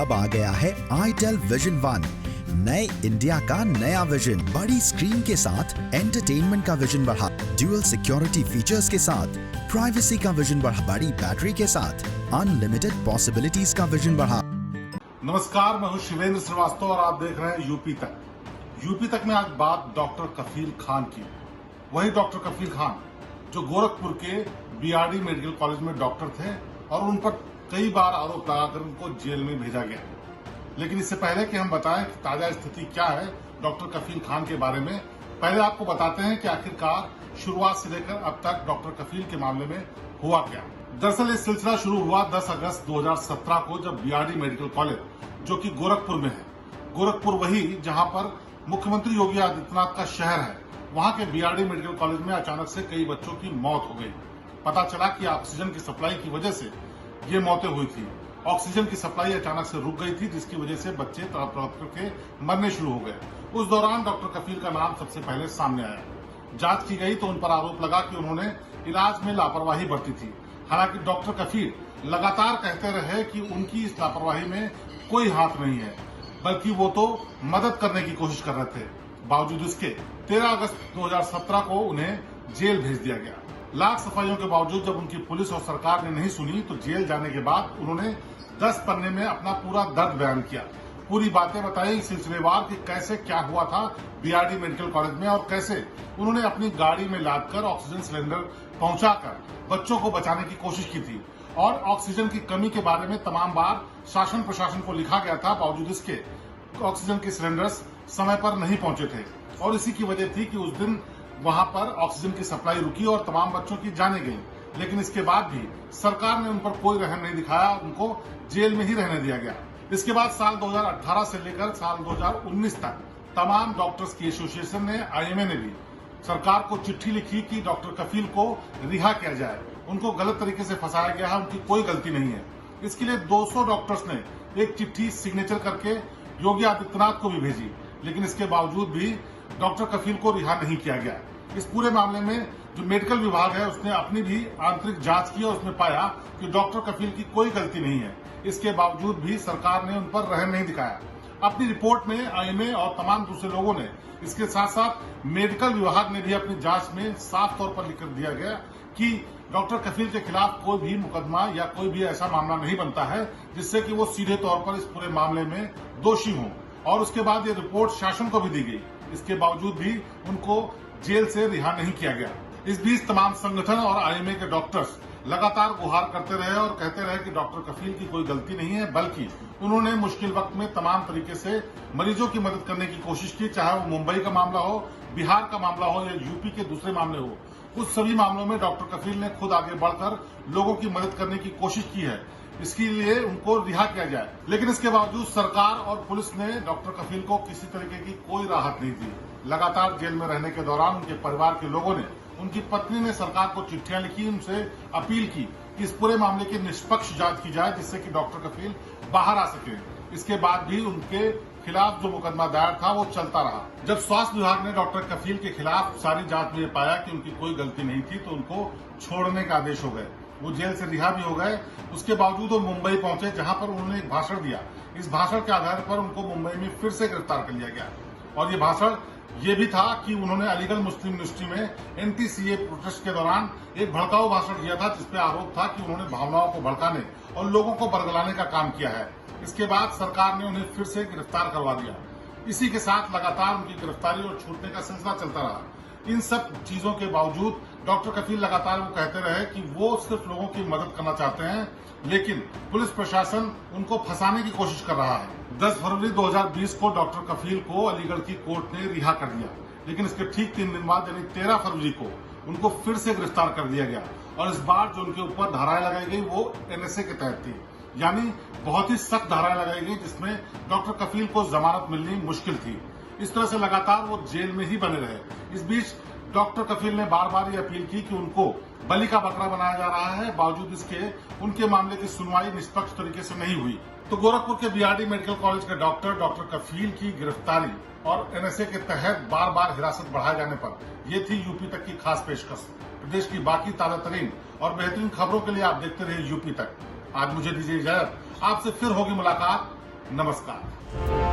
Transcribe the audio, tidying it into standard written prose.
अब आ गया है आईटेल विजन वन, नए इंडिया का नया विजन। बड़ी स्क्रीन के साथ एंटरटेनमेंट का विजन बढ़ा, ड्यूअल सिक्योरिटी फीचर्स के साथ प्राइवेसी का विजन बढ़ा, बड़ी बैटरी के साथ अनलिमिटेड पॉसिबिलिटीज का विजन बढ़ा। नमस्कार, मैं हूं शिवेंद्र श्रीवास्तव और आप देख रहे हैं यूपी तक। यूपी तक में आज बात डॉक्टर कफील खान की। वही डॉक्टर कफील खान जो गोरखपुर के बीआरडी मेडिकल कॉलेज में डॉक्टर थे और उन पर कई बार आरोप लगाकर उनको जेल में भेजा गया। लेकिन इससे पहले कि हम बताएं कि ताजा स्थिति क्या है डॉक्टर कफील खान के बारे में, पहले आपको बताते हैं कि आखिरकार शुरुआत से लेकर अब तक डॉक्टर कफील के मामले में हुआ क्या। दरअसल ये सिलसिला शुरू हुआ 10 अगस्त 2017 को, जब बीआरडी मेडिकल कॉलेज जो कि गोरखपुर में है, गोरखपुर वही जहां पर मुख्यमंत्री योगी आदित्यनाथ का शहर है, वहां के बीआरडी मेडिकल कॉलेज में अचानक से कई बच्चों की मौत हो गई। पता चला कि ऑक्सीजन की सप्लाई की वजह से ये मौतें हुई थी। ऑक्सीजन की सप्लाई अचानक से रुक गई थी, जिसकी वजह से बच्चे तड़प तड़प करके मरने शुरू हो गए। उस दौरान डॉक्टर कफील का नाम सबसे पहले सामने आया। जांच की गई तो उन पर आरोप लगा कि उन्होंने इलाज में लापरवाही बरती थी। हालांकि डॉक्टर कफील लगातार कहते रहे कि उनकी इस लापरवाही में कोई हाथ नहीं है, बल्कि वो तो मदद करने की कोशिश कर रहे थे। बावजूद इसके 13 अगस्त 2017 को उन्हें जेल भेज दिया गया। लाख सफाइयों के बावजूद जब उनकी पुलिस और सरकार ने नहीं सुनी तो जेल जाने के बाद उन्होंने 10 पन्ने में अपना पूरा दर्द बयान किया। पूरी बातें बताई सिलसिलेवार कि कैसे क्या हुआ था बीआरडी मेडिकल कॉलेज में और कैसे उन्होंने अपनी गाड़ी में लादकर ऑक्सीजन सिलेंडर पहुंचाकर बच्चों को बचाने की कोशिश की थी। और ऑक्सीजन की कमी के बारे में तमाम बार शासन प्रशासन को लिखा गया था, बावजूद इसके ऑक्सीजन के सिलेंडर्स समय पर नहीं पहुंचे थे। और इसी की वजह थी कि उस दिन वहां पर ऑक्सीजन की सप्लाई रुकी और तमाम बच्चों की जानें गई। लेकिन इसके बाद भी सरकार ने उन पर कोई रहम नहीं दिखाया, उनको जेल में ही रहने दिया गया। इसके बाद साल 2018 से लेकर साल 2019 तक तमाम डॉक्टर्स की एसोसिएशन ने, आईएमए ने भी सरकार को चिट्ठी लिखी कि डॉक्टर कफील को रिहा किया जाए। उनको गलत तरीके से फंसाया गया है, उनकी कोई गलती नहीं है। इसके लिए 200 डॉक्टर्स ने एक चिट्ठी सिग्नेचर करके योगी आदित्यनाथ को भी भेजी, लेकिन इसके बावजूद भी डॉक्टर कफील को रिहा नहीं किया गया। इस पूरे मामले में जो मेडिकल विभाग है उसने अपनी भी आंतरिक जांच की और उसमें पाया कि डॉक्टर कफील की कोई गलती नहीं है। इसके बावजूद भी सरकार ने उन पर रहम नहीं दिखाया। अपनी रिपोर्ट में आईएमए और तमाम दूसरे लोगों ने, इसके साथ साथ मेडिकल विभाग ने भी अपनी जांच में साफ तौर पर लिख कर दिया गया कि डॉक्टर कफील के खिलाफ कोई भी मुकदमा या कोई भी ऐसा मामला नहीं बनता है जिससे कि वो सीधे तौर पर इस पूरे मामले में दोषी हों। और उसके बाद ये रिपोर्ट शासन को भी दी गई। इसके बावजूद भी उनको जेल से रिहा नहीं किया गया। इस बीच तमाम संगठन और आईएमए के डॉक्टर्स लगातार गुहार करते रहे और कहते रहे कि डॉक्टर कफील की कोई गलती नहीं है, बल्कि उन्होंने मुश्किल वक्त में तमाम तरीके से मरीजों की मदद करने की कोशिश की, चाहे वो मुंबई का मामला हो, बिहार का मामला हो या यूपी के दूसरे मामले हो। उस सभी मामलों में डॉक्टर कफील ने खुद आगे बढ़कर लोगों की मदद करने की कोशिश की है। इसके लिए उनको रिहा किया जाए, लेकिन इसके बावजूद सरकार और पुलिस ने डॉक्टर कफील को किसी तरीके की कोई राहत नहीं दी। लगातार जेल में रहने के दौरान उनके परिवार के लोगों ने, उनकी पत्नी ने सरकार को चिट्ठियां लिखी, उनसे अपील की कि इस पूरे मामले की निष्पक्ष जांच की जाए, जिससे कि डॉक्टर कफील बाहर आ सके। इसके बाद भी उनके खिलाफ जो मुकदमा दायर था वो चलता रहा। जब स्वास्थ्य विभाग ने डॉक्टर कफील के खिलाफ सारी जांच में पाया कि उनकी कोई गलती नहीं थी, तो उनको छोड़ने का आदेश हो गए। वो जेल से रिहा भी हो गए। उसके बावजूद वो मुंबई पहुंचे, जहां पर उन्होंने एक भाषण दिया। इस भाषण के आधार पर उनको मुंबई में फिर से गिरफ्तार कर लिया गया। और ये भाषण ये भी था कि उन्होंने अलीगढ़ मुस्लिम यूनिवर्सिटी में एंटी-सीए प्रोटेस्ट के दौरान एक भड़काऊ भाषण दिया था, जिसपे आरोप था कि उन्होंने भावनाओं को भड़काने और लोगों को बरगलाने का काम किया है। इसके बाद सरकार ने उन्हें फिर से गिरफ्तार करवा दिया। इसी के साथ लगातार उनकी गिरफ्तारी और छूटने का सिलसिला चलता रहा। इन सब चीजों के बावजूद डॉक्टर कफील लगातार वो कहते रहे कि वो सिर्फ लोगों की मदद करना चाहते हैं, लेकिन पुलिस प्रशासन उनको फंसाने की कोशिश कर रहा है। 10 फरवरी 2020 को डॉक्टर कफील को अलीगढ़ की कोर्ट ने रिहा कर दिया, लेकिन इसके ठीक 3 दिन बाद यानी 13 फरवरी को उनको फिर से गिरफ्तार कर दिया गया। और इस बार जो उनके ऊपर धाराएं लगाई गई वो एनएसए के तहत थी, यानी बहुत ही सख्त धाराएं लगाई गई, जिसमें डॉक्टर कफील को जमानत मिलनी मुश्किल थी। इस तरह से लगातार वो जेल में ही बने रहे। इस बीच डॉक्टर कफील ने बार बार ये अपील की कि उनको बलि का बकरा बनाया जा रहा है, बावजूद इसके उनके मामले की सुनवाई निष्पक्ष तरीके से नहीं हुई। तो गोरखपुर के बीआरडी मेडिकल कॉलेज के डॉक्टर कफील की गिरफ्तारी और एनएसए के तहत बार बार हिरासत बढ़ाए जाने पर ये थी यूपी तक की खास पेशकश। प्रदेश की बाकी ताजा तरीन और बेहतरीन खबरों के लिए आप देखते रहिए यूपी तक। आज मुझे दीजिए इजाजत, आपसे फिर होगी मुलाकात नमस्कार।